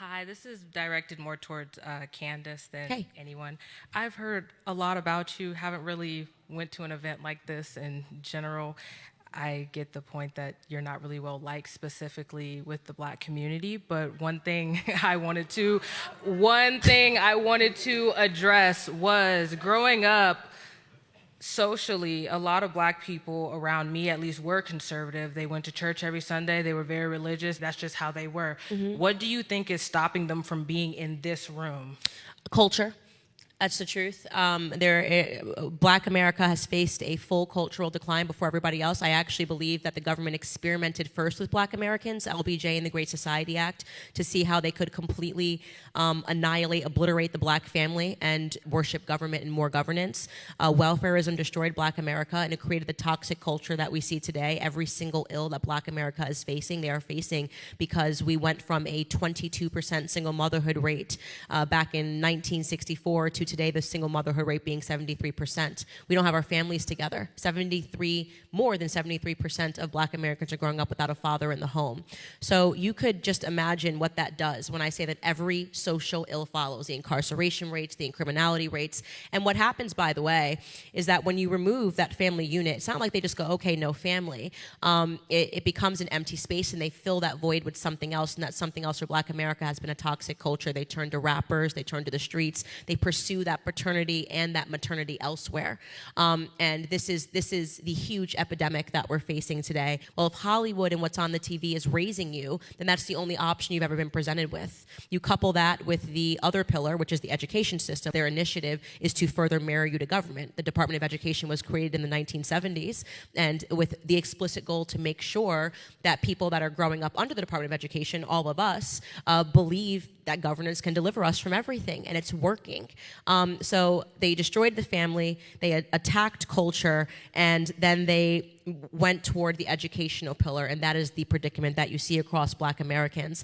Hi, this is directed more towards Candace than Okay. anyone. I've heard a lot about you, haven't really went to an event like this in general. I get the point that you're not really well liked specifically with the black community, but one thing I wanted to address was growing up socially, a lot of black people around me at least were conservative. They went to church every Sunday. They were very religious. That's just how they were. What do you think is stopping them from being in this room? Culture. That's the truth. Black America has faced a full cultural decline before everybody else. I actually believe that the government experimented first with Black Americans, LBJ and the Great Society Act, to see how they could completely obliterate the black family and worship government and more governance. Welfareism destroyed Black America, and it created the toxic culture that we see today. Every single ill that Black America is facing, they are facing because we went from a 22% single motherhood rate back in 1964 to today, the single motherhood rate being 73%. We don't have our families together. More than 73% of Black Americans are growing up without a father in the home. So you could just imagine what that does when I say that every social ill follows: the incarceration rates, the criminality rates. And what happens, by the way, is that when you remove that family unit, it's not like they just go, okay, no family. It becomes an empty space, and they fill that void with something else, and that something else for Black America has been a toxic culture. They turn to rappers, they turn to the streets, they pursue that paternity and that maternity elsewhere. And this is the huge epidemic that we're facing today. Well, if Hollywood and what's on the TV is raising you, then that's the only option you've ever been presented with. You couple that with the other pillar, which is the education system. Their initiative is to further marry you to government. The Department of Education was created in the 1970s, and with the explicit goal to make sure that people that are growing up under the Department of Education, all of us, believe that governance can deliver us from everything, and it's working. So they destroyed the family, they attacked culture, and then they went toward the educational pillar, and that is the predicament that you see across Black Americans.